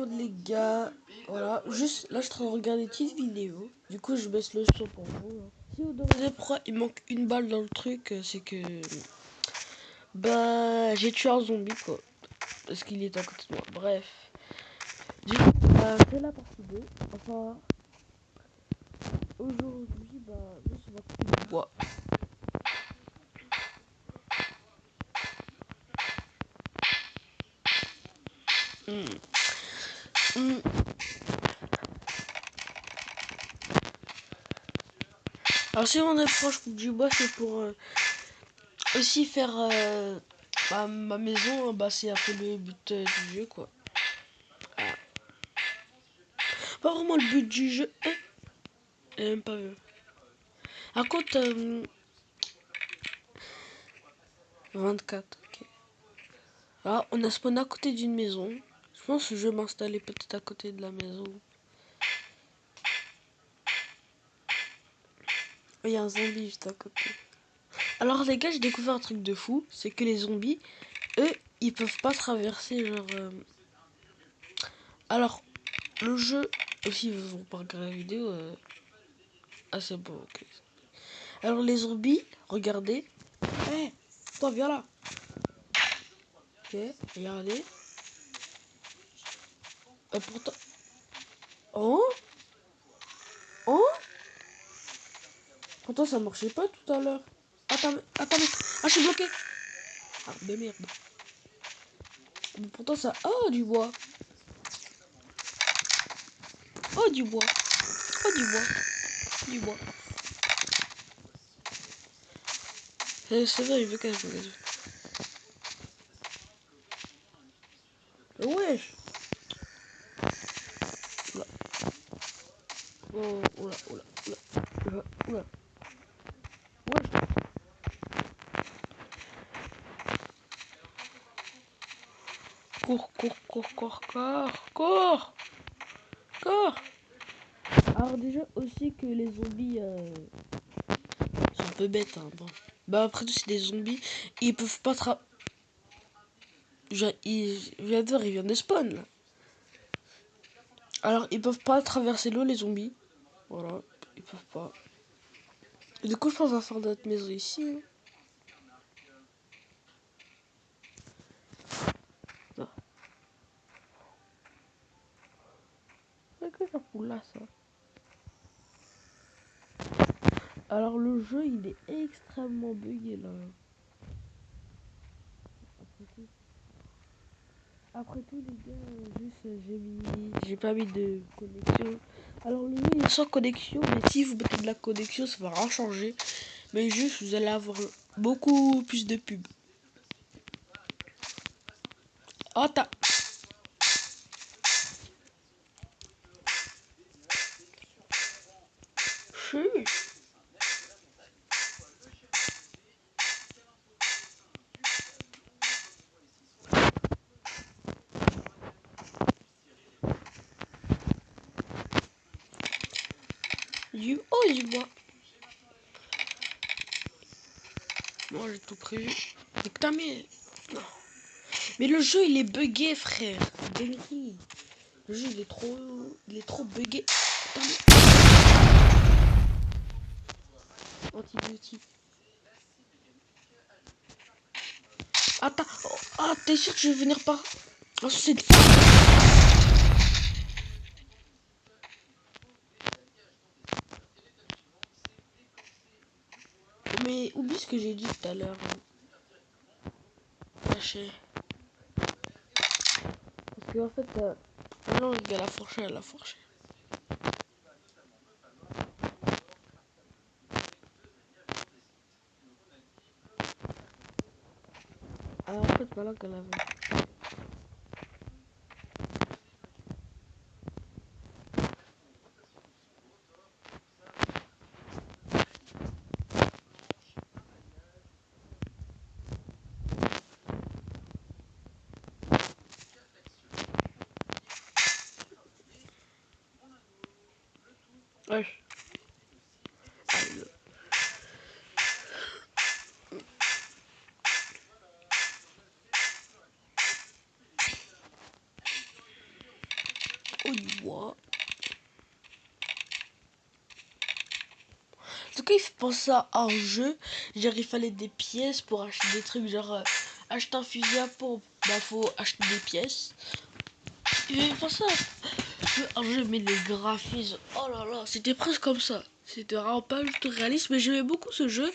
monde les gars, voilà, juste là je suis en train de regarder une petite vidéo, du coup je baisse le son pour vous. Si vous demandez pourquoi il manque une balle dans le truc, c'est que bah j'ai tué un zombie quoi, parce qu'il est à côté de moi, bref. Du coup c'est la partie 2, enfin aujourd'hui juste on va couper du bois. Alors si on approche du bois, c'est pour aussi faire ma maison, bah c'est un peu le but du jeu quoi. Pas vraiment le but du jeu, hein. Même pas vu. Par contre 24, ok. Alors on a spawn à côté d'une maison. Je pense que je vais m'installer peut-être à côté de la maison. Il y a un zombie juste à côté. Alors les gars, j'ai découvert un truc de fou, c'est que les zombies, eux, ils peuvent pas traverser genre. Alors le jeu, aussi vous pas regarder la vidéo. Ah c'est bon, ok. Alors les zombies, regardez. Hé, toi viens là. Ok, regardez. Pourtant. Oh, oh. Pourtant ça marchait pas tout à l'heure. Attends, attends, ah je suis bloqué. Ah mais merde. Mais pourtant ça. Oh du bois. Oh du bois. Oh du bois. Du bois. C'est vrai, il veut qu'elle joue. Wesh. Oula. Oh, oula, oula, oula. Oula, oula. Wesh. Cours, cours, cours, cours, cours, cours. Cours. Alors déjà aussi que les zombies sont un peu bêtes. Hein, bon. Bah après tout c'est des zombies. Ils peuvent pas ils viennent de spawn là. Alors ils peuvent pas traverser l'eau les zombies. Voilà, ils peuvent pas. Et du coup je pense qu'on va faire notre maison ici. Hein. Non. C'est que ça fout là ça. Alors le jeu il est extrêmement bugué là. Après tout les gars, juste j'ai pas mis de connexion. Alors le jeu il est sans connexion, mais si vous mettez de la connexion ça va rien changer. Mais juste vous allez avoir beaucoup plus de pubs. Oh t'as. Oh du bois. Moi j'ai tout prévu. Mais putain mais. Non. Mais le jeu il est bugué frère. Dinguerie. Le jeu il est trop bugué. Antibiotique. Attends. Oh, ah t'es sûr que je vais venir par. Oh, c'est. Mais oublie ce que j'ai dit tout à l'heure. Lâcher. Parce que en fait. Ah non, il y a la fourchette, la fourchette. Ah en fait voilà qu'elle avait. Ouais. bois. En tout cas, il fait penser à un jeu. Genre, il fallait des pièces pour acheter des trucs. Genre, acheter un fusil à pompe, bah, faut acheter des pièces. Il fait penser à un jeu, mais les graphismes, oh là là, c'était presque comme ça. C'était vraiment pas du tout réaliste, mais j'aimais beaucoup ce jeu.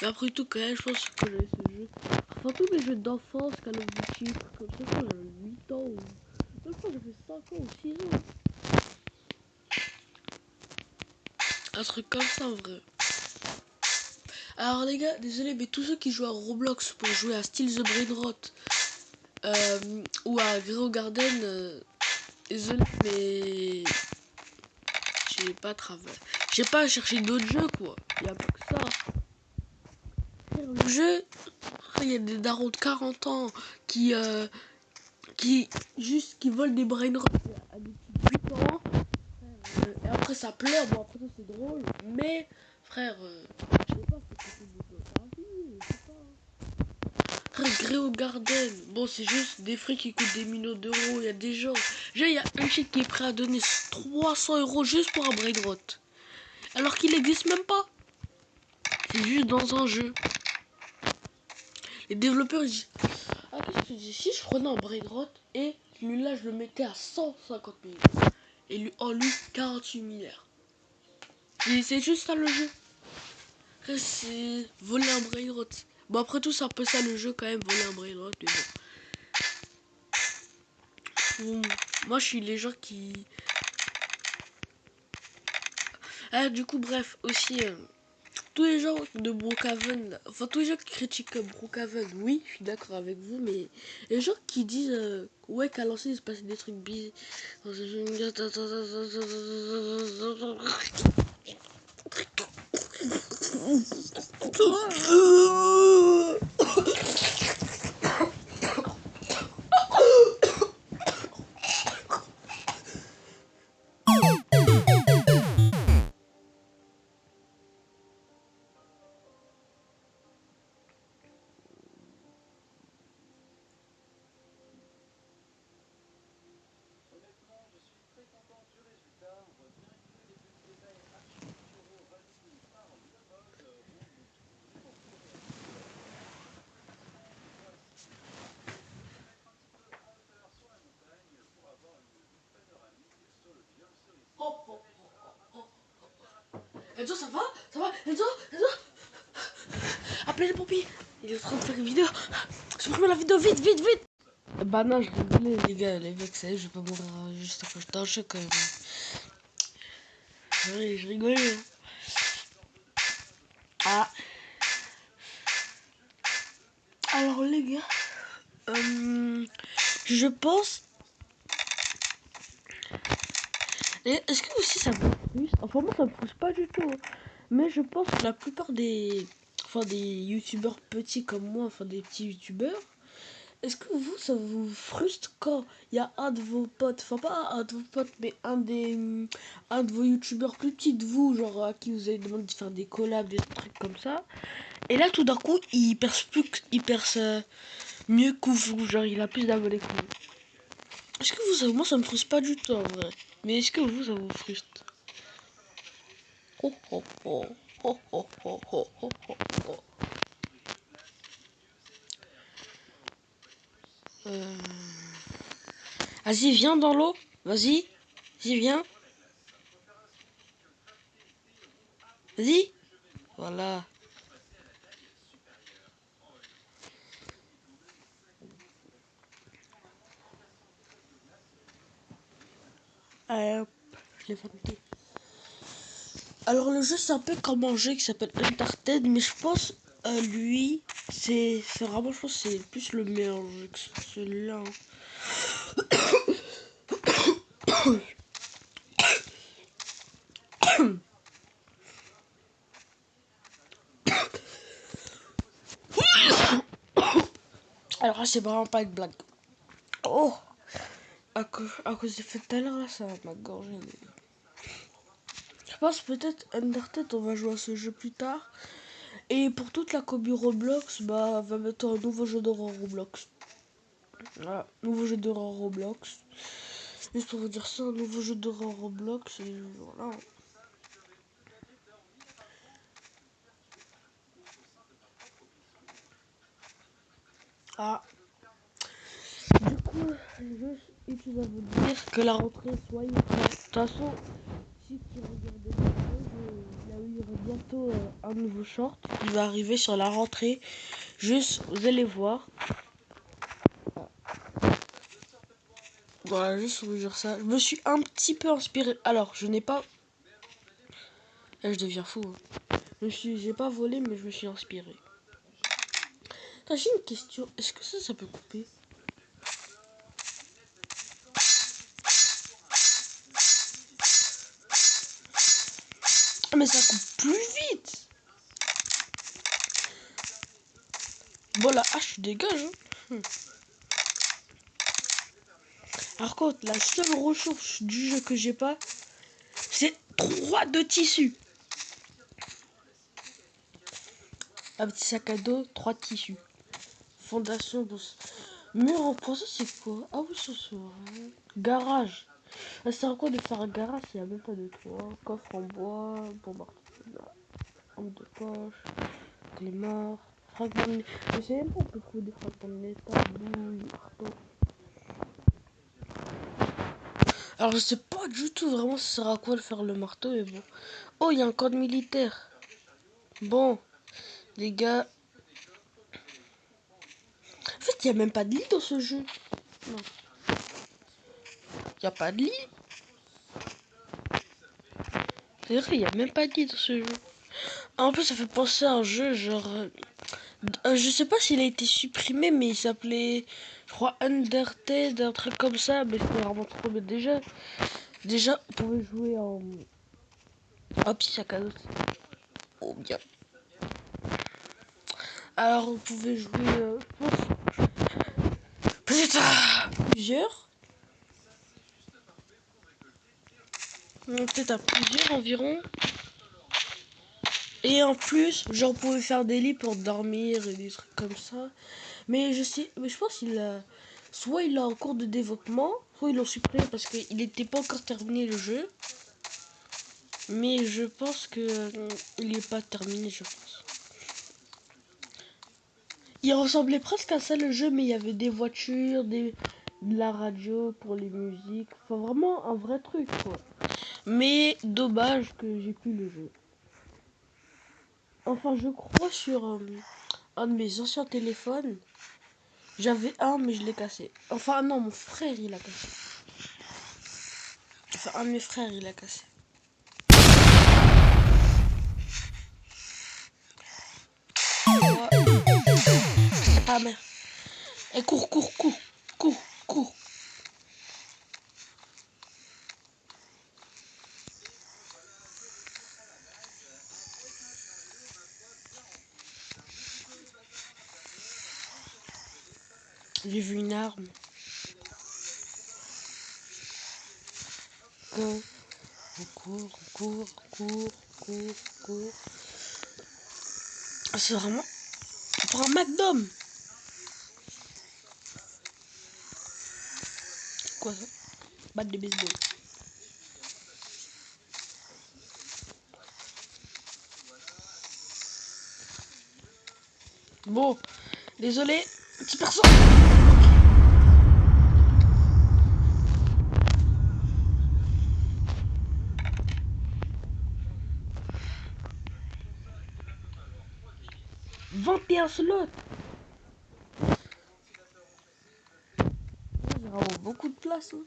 Mais après tout, quand même, je pense que j'avais ce jeu. Enfin, tous mes jeux d'enfance, Call of Duty, comme ça, quand j'avais 8 ans ou. Je crois que j'avais 5 ans ou 6 ans. Un truc comme ça en vrai. Alors les gars, désolé, mais tous ceux qui jouent à Roblox pour jouer à Still the Brainrot ou à Grey Garden, désolé, mais j'ai pas cherché d'autres jeux quoi. Il y a pas que ça. Le jeu, il y a des darons de 40 ans qui volent des Brainrot à des petits 8 ans. Et après ça pleure, bon après tout c'est drôle, mais frère, je sais pas, c'est je sais pas. Grey Garden, bon c'est juste des frics qui coûtent des millions d'euros, il y a des gens. Genre il y a un chic qui est prêt à donner 300 € juste pour un Brainrot. Alors qu'il n'existe même pas. C'est juste dans un jeu. Les développeurs ils disent, ah qu'est-ce que tu dis, si je prenais un Brainrot et lui là je le mettais à 150 000 et lui en lui 48 milliards. Et c'est juste ça le jeu. C'est voler un Brainrot. Bon après tout c'est un peu ça le jeu quand même, voler un Brainrot, mais bon. Moi je suis les gens qui... Ah du coup bref, aussi tous les gens de Brookhaven, enfin tous les gens qui critiquent Brookhaven, oui je suis d'accord avec vous, mais les gens qui disent ouais qu'à lancer il se passe des trucs bizarres. Enzo, ça va? Ça va? Enzo? Enzo? Appelez les pompiers. Il est en train de faire une vidéo. Supprime la vidéo, vite, vite, vite. Bah non, je rigolais, les gars, les mecs, ça y est, je vais pas mourir juste après j'étais en choc quand même. Ouais, je rigolais. Ah. Alors les gars, je pense... Est-ce que aussi ça me frustre? Enfin moi ça me frustre pas du tout. Mais je pense que la plupart des... Enfin des youtubeurs petits comme moi, enfin des petits youtubeurs, est-ce que vous, ça vous frustre quand il y a un de vos potes, enfin pas un de vos potes, mais un de vos youtubeurs plus petits de vous, genre à qui vous avez demandé de faire des collabs, des trucs comme ça, et là tout d'un coup il perce mieux que vous, genre il a plus d'abonnés que vous. Est-ce que vous, moi ça me frustre pas du tout en vrai, mais est-ce que vous, ça vous frustre? Oh oh oh oh oh oh oh oh oh oh. Vas-y viens dans l'eau, vas-y viens. Vas-y. Voilà. Allez hop, je l'ai validé. Alors le jeu c'est un peu comme un jeu qui s'appelle Uncharted, mais je pense lui c'est vraiment, je pense c'est plus le meilleur jeu que celui-là. Alors là c'est vraiment pas une blague. Oh, à cause des faits tout à l'heure là ça m'a gorgé. Je pense peut-être Uncharted on va jouer à ce jeu plus tard. Et pour toute la commu Roblox, bah va mettre un nouveau jeu d'horreur Roblox. Voilà, nouveau jeu d'horreur Roblox. Juste pour vous dire ça, un nouveau jeu d'horreur Roblox, et voilà. Ah. Du coup, juste une chose à vous dire, que la rentrée soit prêts. De toute façon, si tu regardez le vidéo, il y aura bientôt un nouveau short qui va arriver sur la rentrée. Juste, vous allez voir. Voilà, juste pour vous dire ça. Je me suis un petit peu inspiré. Alors, je n'ai pas... Là, je deviens fou. Hein. J'ai pas volé, mais je me suis inspiré. J'ai une question. Est-ce que ça peut couper? Ah, mais ça coupe plus vite. Bon, la hache dégage. Hein. Par contre, la seule ressource du jeu que j'ai pas, c'est 3 de tissus. Un petit sac à dos, 3 tissus. Fondation de... Mur en pensée, c'est quoi? Ah oui, ça c'est vrai. Garage. Ça sert à quoi de faire un garage s'il n'y a même pas de toit? Coffre en bois, bon arme de poche, clé mort, fragment de... Je sais même pas, on peut trouver des fragments de métal, bouille, marteau. Alors je sais pas du tout vraiment ça sert à quoi de faire le marteau, mais bon. Oh, il y a un code militaire. Bon, les gars. En fait, il n'y a même pas de lit dans ce jeu. Non. Il n'y a pas de lit. C'est vrai, il n'y a même pas de lit dans ce jeu. En plus, ça fait penser à un jeu genre... je sais pas s'il a été supprimé, mais il s'appelait, je crois, Undertale, un truc comme ça. Mais c'était vraiment trop bien. Déjà, vous pouvez jouer en... Hop, petit sac à dos. Oh, bien. Alors, vous pouvez jouer... peut-être à plusieurs. Peut-être à plusieurs environ. Et en plus, genre, vous pouvez faire des lits pour dormir et des trucs comme ça. Mais je pense qu'il a... Soit il est en cours de développement, soit ils l'ont supprimé parce qu'il n'était pas encore terminé le jeu. Mais je pense que il n'est pas terminé, je pense. Il ressemblait presque à ça le jeu, mais il y avait des voitures, de la radio pour les musiques. Enfin, vraiment un vrai truc, quoi. Mais dommage que j'ai plus le jeu. Enfin, je crois sur un de mes anciens téléphones. J'avais un, mais je l'ai cassé. Enfin, non, mon frère, il a cassé. Enfin, un de mes frères, il a cassé. Ah, merde. Et cours, cours, cours, cours, cours. J'ai vu une arme. On court, on court, on court, court, court. C'est vraiment pour un McDom. Quoi ça? Batte de baseball. Bon, désolé, petit perso. « 21 slots. J'ai vraiment beaucoup de place. Hein.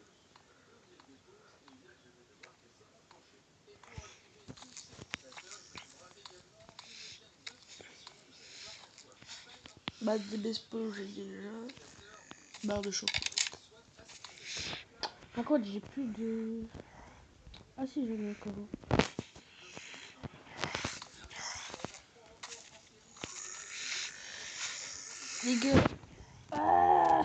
Batte de baseball, j'ai déjà. Barre de chocolat. Par contre, j'ai plus de... Ah si, j'en ai encore. Les gars. Ah,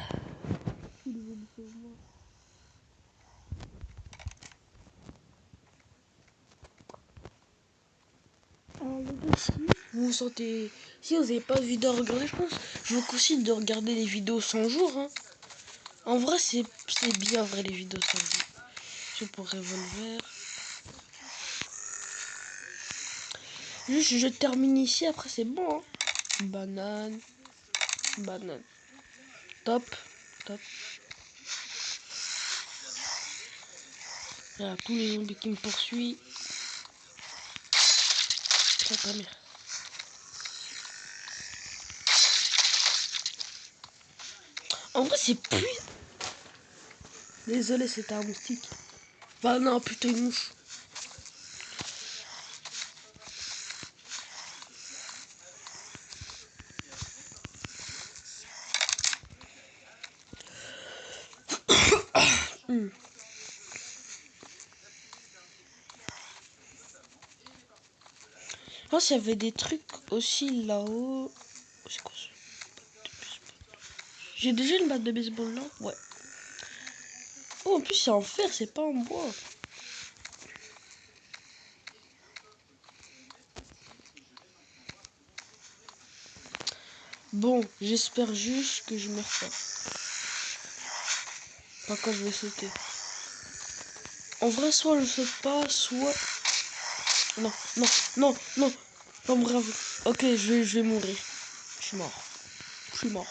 alors, les gars, si vous vous sentez... Si vous n'avez pas de vidéo à regarder, je vous conseille de regarder les vidéos 100 jours. Hein. En vrai, c'est bien vrai les vidéos 100 jours. C'est pour revolver. Juste, je termine ici, après c'est bon. Hein. Banane. Banane. Top. Top. Il y a tous les zombies qui me poursuivent. Ça, ta mère. En vrai, c'est plus... Désolé, c'était un moustique. Enfin, non, plutôt une mouche. Je pense qu'il y avait des trucs aussi là-haut. C'est quoi ça? J'ai déjà une batte de baseball là? Ouais. Oh, en plus, c'est en fer, c'est pas en bois. Bon, j'espère juste que je meurs pas. Pas quand je vais sauter. En vrai, soit je saute pas, soit... Non, non, non, non. Pas me bravo. Ok, je vais mourir. Je suis mort. Je suis mort.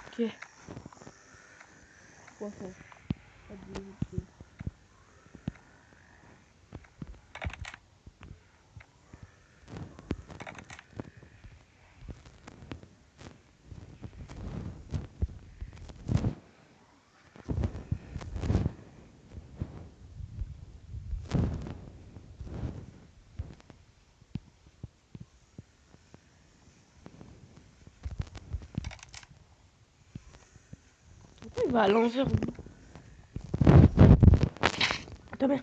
Ok. Quoi faire? Pourquoi il va à l'envers? Ta mère.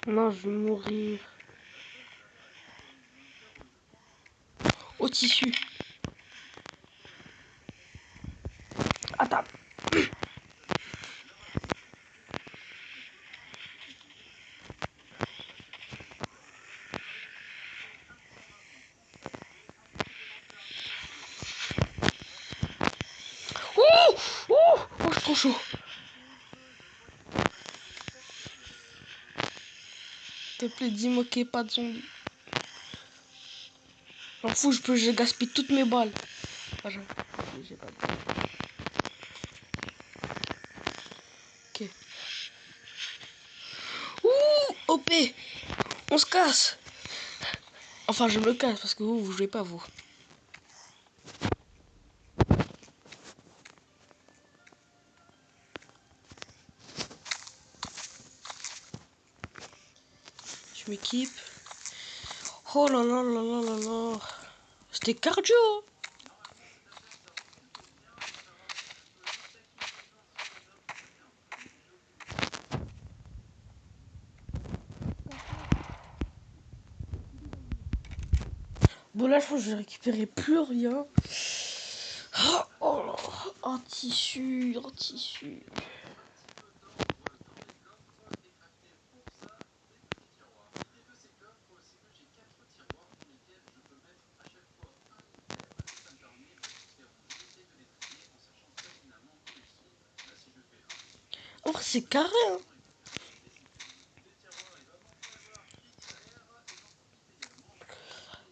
Non, je vais mourir. Au tissu. Attends. Ouh, ouh, oh, je suis trop chaud. S'il te plaît, dis-moi qu'il n'y a pas de zombies. J'en fous, je gaspille toutes mes balles. Ah, j'ai pas de balles. Ok. Ouh, OP. On se casse. Enfin, je me casse parce que vous jouez pas, vous. Je m'équipe. Oh là là là là là là. C'était cardio. Bon, là, je pense que je vais récupérer plus rien. Oh là. Un tissu, un tissu. Oh, c'est carré, hein.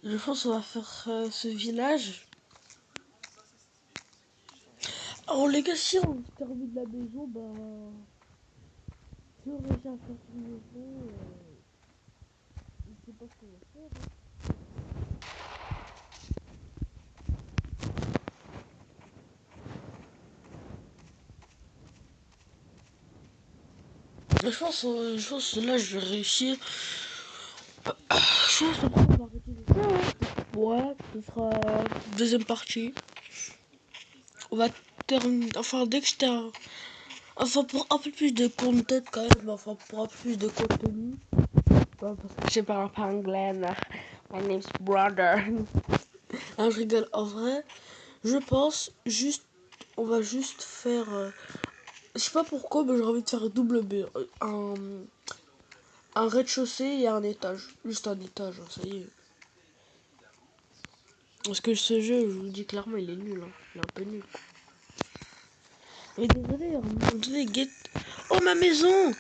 Je pense qu'on va faire ce village. Alors les gars, si on termine de la maison, bah... Si on réussit à faire une maison, je sais pas ce qu'on va faire. Hein. Je pense que là, je vais réussir. Je pense qu'on va arrêter de faire. Hein. Ouais, ce sera deuxième partie. On va terminer... Enfin, dès que je termine... Enfin, pour un peu plus de content quand même, enfin, pour un peu plus de contenu. Ouais, parce que je parle pas anglais, là. My name's brother. Non, je rigole. En vrai, Je pense juste, on va juste faire, je sais pas pourquoi, mais j'ai envie de faire double B, un rez-de-chaussée et un étage, juste un étage, hein, ça y est. Parce que ce jeu, je vous dis clairement, il est nul, hein. Il est un peu nul. Mais désolé, oh ma maison!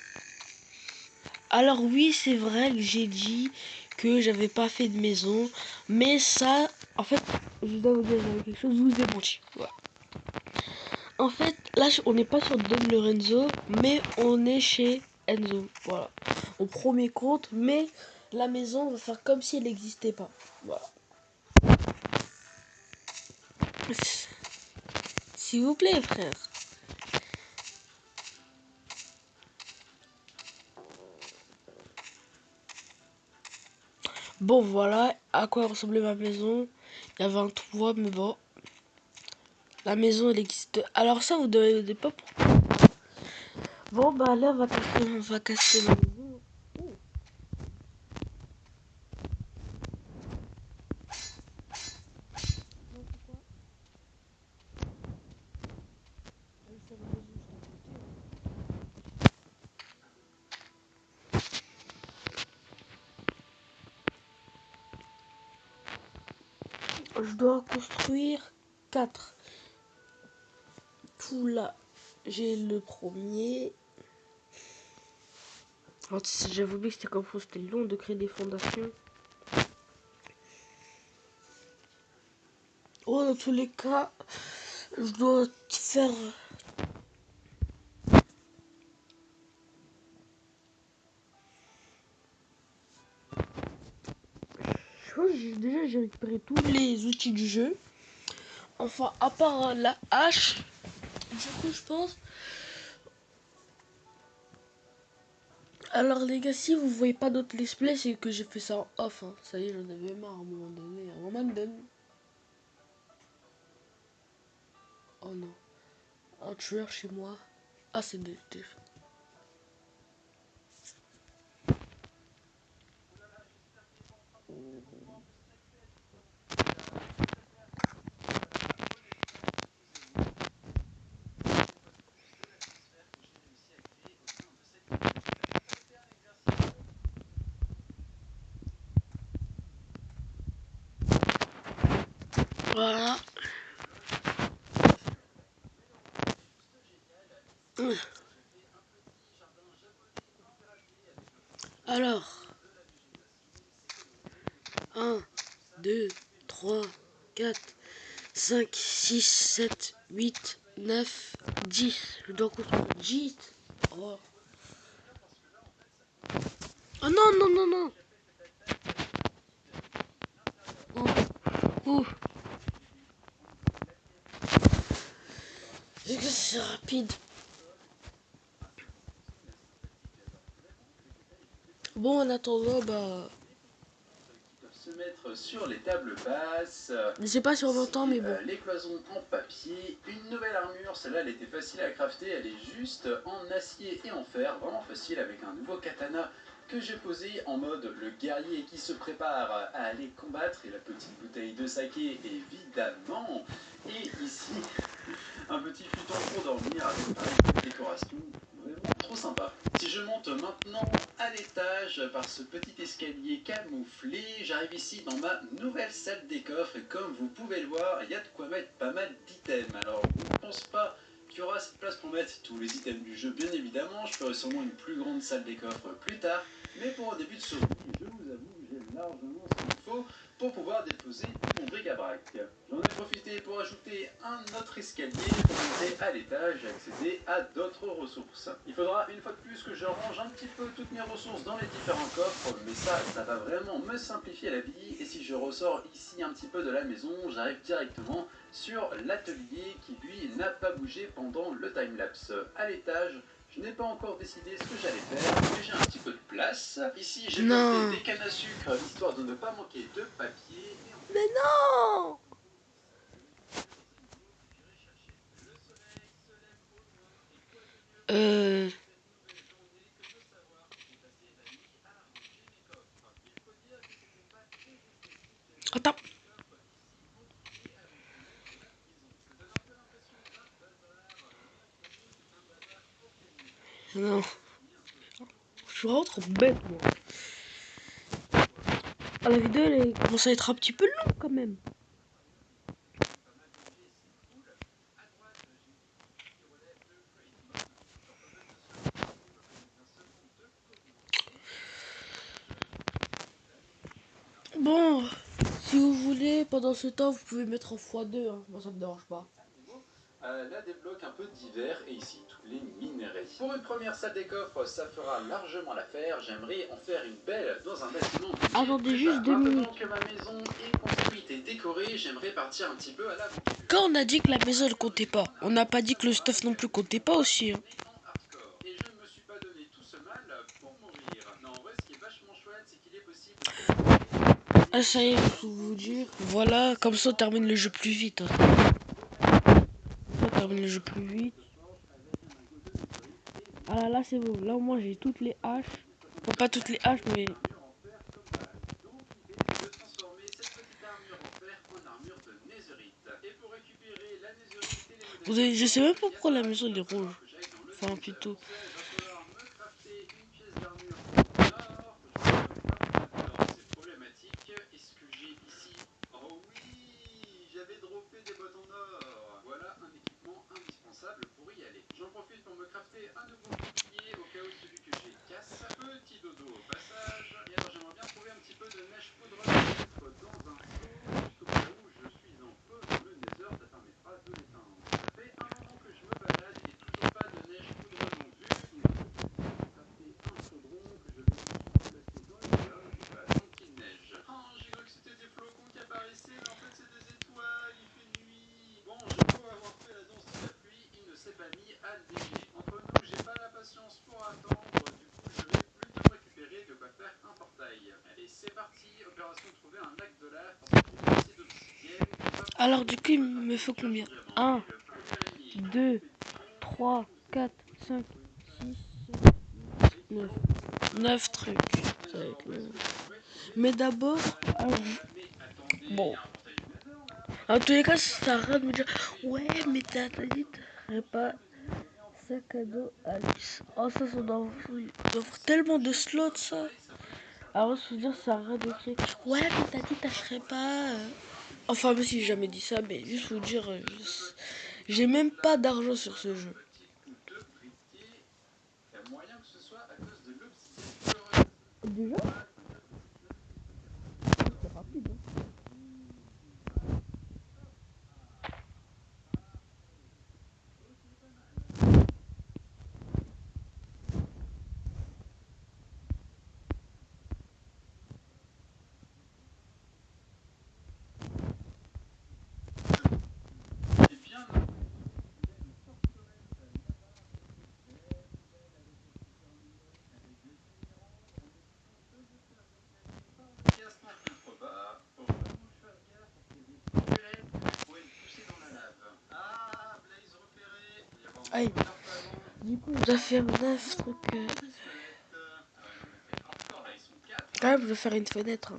Alors oui, c'est vrai que j'ai dit que j'avais pas fait de maison, mais ça, en fait, je dois vous dire quelque chose, je vous ai menti. Voilà. En fait, là, on n'est pas sur Don Lorenzo, mais on est chez Enzo. Voilà. Au premier compte, mais la maison, on va faire comme si elle n'existait pas. Voilà. S'il vous plaît, frère. Bon, voilà à quoi ressemblait ma maison. Il y avait un toit, mais bon. La maison, elle existe. Alors ça, vous ne devez pas pourquoi. Bon, bah là, on va casser la maison. Oh. Je dois construire 4. Tout là, j'ai le premier. J'avais oublié que c'était comme ça, c'était long de créer des fondations. Oh, dans tous les cas, je dois faire. Je crois que déjà j'ai récupéré tous les outils du jeu. Enfin, à part la hache. Du coup, je pense. Alors, les gars, si vous voyez pas d'autres let's play, c'est que j'ai fait ça en off. Hein. Ça y est, j'en avais marre à un moment donné. À un moment donné. Oh non. Un tueur chez moi. Ah, c'est détective. Voilà. Alors. 1, 2, 3, 4, 5, 6, 7, 8, 9, 10. Je dois construire 10. Oh. Oh non, non, non, non. Oh, oh. C'est rapide. Bon, en attendant, bah. Se mettre sur les tables basses. Je sais pas si on entend, mais bon. Les cloisons en papier, une nouvelle armure, celle-là elle était facile à crafter, elle est juste en acier et en fer, vraiment facile avec un nouveau katana que j'ai posé en mode le guerrier qui se prépare à aller combattre et la petite bouteille de saké évidemment. Et ici, un petit futon pour dormir avec une décoration vraiment trop sympa. Si je monte maintenant à l'étage par ce petit escalier camouflé, j'arrive ici dans ma nouvelle salle des coffres et comme vous pouvez le voir, il y a de quoi mettre pas mal d'items. Alors je ne pense pas qu'il y aura assez de place pour mettre tous les items du jeu, bien évidemment, je ferai sûrement une plus grande salle des coffres plus tard, mais pour un début de survie, je vous avoue, j'ai largement ce qu'il faut pour pouvoir déposer mon bric-à-brac. J'en ai profité pour ajouter un autre escalier pour monter à l'étage et accéder à d'autres ressources. Il faudra une fois de plus que je range un petit peu toutes mes ressources dans les différents coffres, mais ça va vraiment me simplifier la vie. Et si je ressors ici un petit peu de la maison, j'arrive directement sur l'atelier qui lui n'a pas bougé pendant le timelapse. À l'étage, je n'ai pas encore décidé ce que j'allais faire, mais j'ai un petit peu de place. Ici, j'ai planté des cannes à sucre, histoire de ne pas manquer de papier. Mais non! Euh... Attends. Non. Je suis vraiment trop bête, moi. Ah, la vidéo, elle commence à être un petit peu longue, quand même. Bon, si vous voulez, pendant ce temps, vous pouvez mettre en x2, hein. Moi, ça me dérange pas. Là, des blocs un peu divers et ici tous les minerais. Pour une première salle des coffres, ça fera largement l'affaire. J'aimerais en faire une belle dans un bâtiment. Attendez juste 2 minutes. Maintenant que ma maison est construite et décorée, j'aimerais partir un petit peu à l'aventure. Quand on a dit que la maison ne comptait pas, on n'a pas dit que le stuff non plus comptait pas aussi. Hein. Et je ne me suis pas donné tout ce mal pour mourir. Non, en vrai, ce qui est vachement chouette, c'est qu'il est possible. Ah, ça y est, il faut vous dire. Voilà, comme ça on termine le jeu plus vite. Hein. On termine le jeu plus vite. Ah là, c'est bon. Là, au moins, j'ai toutes les haches. Bon, pas toutes les haches, mais. Je sais même pas pourquoi la maison elle est rouge. Enfin, plutôt. Est-ce que j'ai ici? Oh oui, j'avais droppé des bottes en or. Voilà un équipement indispensable pour y aller. J'en profite pour me crafter un nouveau bouclier au cas où celui que j'ai casse. Petit dodo au passage. Et alors j'aimerais bien trouver un petit peu de neige poudreuse dans un seau, juste au cas où je suis en feu dans le nether, ça permettra de l'éteindre. Ça fait un moment que je me balade et toujours pas de neige poudreuse en vue. Donc crafter un chaudron que je vais ensuite placer dans le bloc. Tant qu'il neige. Oh, j'ai cru que c'était des flocons qui apparaissaient, mais en fait c'est des étoiles, il fait nuit. Bon, je dois avoir fait la danse de la pluie, il ne s'est pas mis à neiger. Entre nous, j'ai pas la patience pour attendre, du coup je vais plutôt récupérer de quoi faire un portail. Allez, c'est parti, opération trouver un lac de lave, parce que j'ai assez d'obsidienne. Alors, du coup, il me faut combien? 1, 2, 3, 4, 5, 6, 7, 9. 9 trucs. Ça va être long. Mais d'abord, bon. En tous les cas, ça arrête de me dire ouais, mais t'as dit t'aurais pas sac à dos Alice. Oh, ça doit offre tellement de slots, ça. Alors, je veux dire, ça arrête de crier ouais, mais t'as dit t'achèterais pas. Enfin, même si j'ai jamais dit ça, mais juste vous dire, j'ai même pas d'argent sur ce jeu. Déjà? C'est rapide, hein. Aïe. Du coup, je dois faire 9 trucs. Quand même, je vais faire une fenêtre. Hein.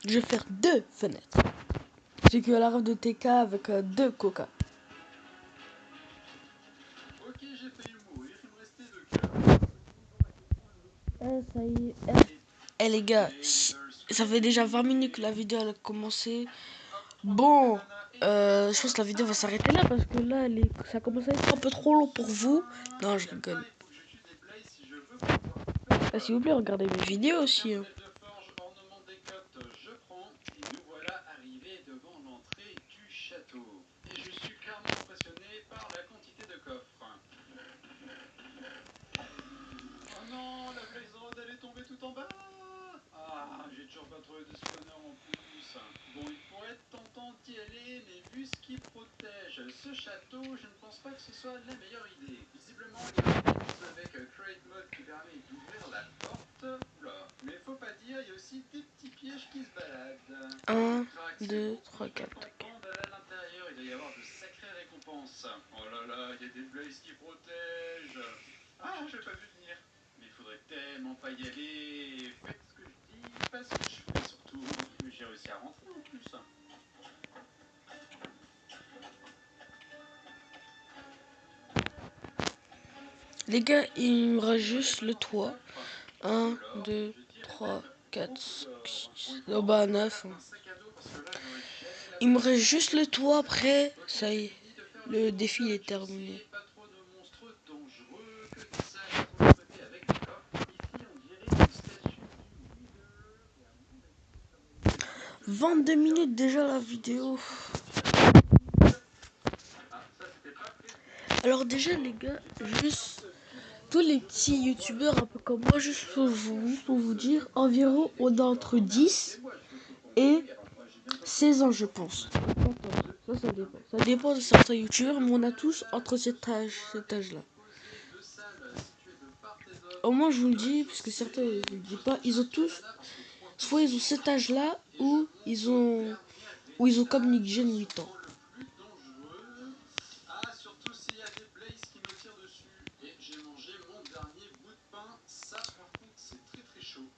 Je vais faire 2 fenêtres. C'est que la rêve de TK avec 2 coca. Ok, j'ai failli mourir, il me restait 2 cœurs. Ça y est. Eh les gars, ça fait déjà 20 minutes que la vidéo elle a commencé. Bon, je pense que la vidéo va s'arrêter là parce que là, ça commence à être un peu trop long pour vous. Non, je rigole. Ah, s'il vous plaît, regardez mes vidéos aussi. Hein. Et je suis clairement impressionné par la quantité de coffres. Oh non, la Blaze Road elle est tombée tout en bas. Ah, j'ai toujours pas trouvé de spawner en plus. Bon, il pourrait être tentant d'y aller, mais vu ce qui protège ce château, je ne pense pas que ce soit la meilleure idée. Visiblement, il y a un mécanisme avec Create Mode qui permet d'ouvrir la porte. Oula, mais faut pas dire, il y a aussi des petits pièges qui se baladent. 1, 2, 3, 4. À l'intérieur, il doit y avoir de sacrées récompenses. Oh là là, il y a des blazes qui protègent. Ah, je l'ai pas vu venir. Mais il faudrait tellement pas y aller. Faites ce que je dis, pas ce que je fais surtout. J'ai réussi à rentrer en plus. Les gars, il me reste juste le toit. 1, 2, 3, 4, 6. Oh bah 9. Il me reste juste le toit après. Ça y est. Le défi est terminé. 22 minutes déjà la vidéo. Alors déjà les gars, juste tous les petits youtubeurs un peu comme moi, juste pour vous dire, environ on a entre 10 et 16 ans je pense. Ça dépend. Ça dépend de certains youtubeurs, mais on a tous entre cet âge-là. Au moins je vous le dis, parce que certains ne le disent pas, ils ont tous, soit ils ont cet âge-là, ou ils ont comme Nick Gen 8 ans.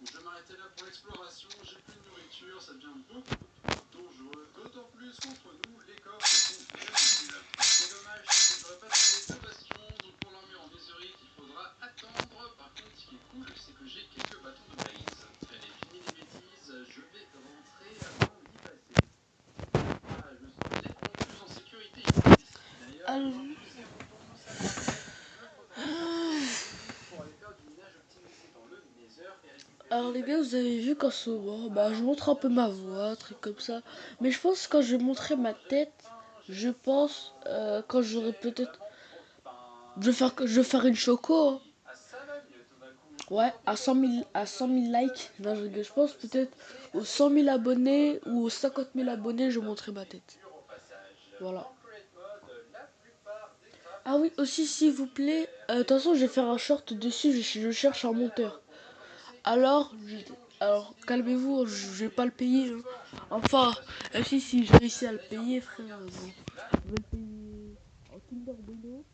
Je m'arrêtais là pour l'exploration, j'ai plus de nourriture, ça devient beaucoup trop dangereux. D'autant plus qu'entre nous, les coffres sont bien nuls. C'est dommage, c'est que j'aurais pas trouvé deux bastions, donc pour l'emmener en Mésorite, il faudra attendre. Par contre, ce qui est cool, c'est que j'ai quelques bâtons de blaze. Allez, fini les bêtises, je vais rentrer avant d'y passer. Ah, je me sens nettement plus en sécurité ici. D'ailleurs, Alors les gars, vous avez vu qu'en ce moment, je montre un peu ma voix, truc comme ça. Mais je pense que quand je vais montrer ma tête, je pense quand j'aurai peut-être, je vais faire une choco. Hein. Ouais, à 100 000 likes. Non, je pense peut-être aux 100 000 abonnés ou aux 50 000 abonnés, je montrerai ma tête. Voilà. Ah oui, aussi s'il vous plaît, de toute façon je vais faire un short dessus, je cherche un monteur. Alors, calmez-vous, je vais pas le payer. Hein. Enfin, si j'ai réussi à le payer, frère, bon, je vais le payer en Kinder Bueno.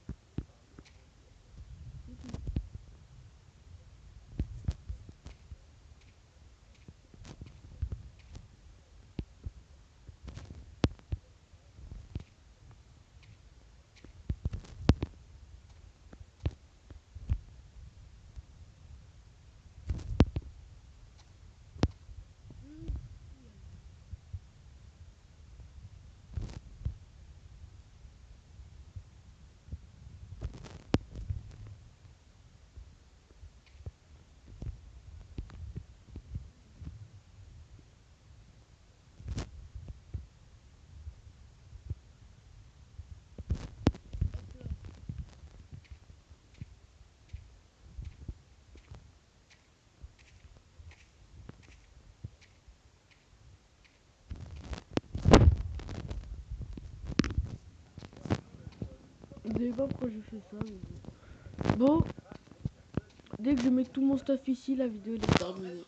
Vous savez pas pourquoi je fais ça, mais bon. Dès que je mets tout mon stuff ici, la vidéo elle est terminée. Mais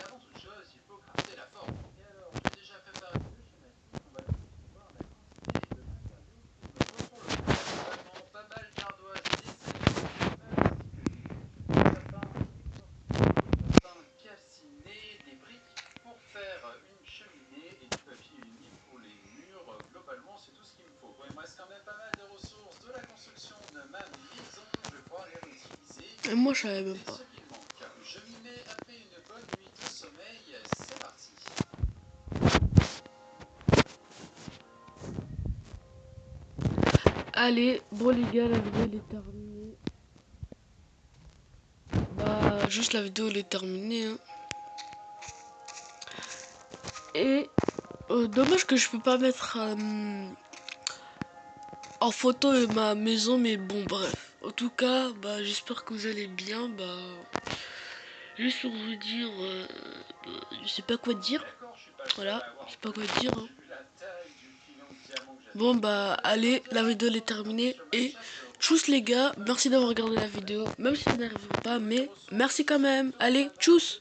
avant toute chose, il faut crafter la forme. Et alors, j'ai déjà préparé deux schématiques. On va donc pouvoir la quantité de matériaux qu'il me faut pour le faire. Vraiment pas mal d'ardoise et des sapin calciné, des briques pour faire une cheminée et du papier uni pour les murs. Globalement, c'est tout ce qu'il me faut. Bon, il me reste quand même pas mal de ressources de la construction de ma maison. Je vais pouvoir les réutiliser. Et moi je savais même pas. Je m'y mets après une bonne nuit de sommeil, c'est parti. Allez, bon les gars, la vidéo elle est terminée. Juste la vidéo elle est terminée. Hein. Et dommage que je peux pas mettre en photo ma maison, mais bon bref. En tout cas, j'espère que vous allez bien. Juste pour vous dire, je sais pas quoi dire. Voilà, je sais pas quoi dire. Hein. Bon allez, la vidéo elle est terminée et tchuss les gars, merci d'avoir regardé la vidéo, même si ça n'arrive pas, mais merci quand même. Allez, tchuss.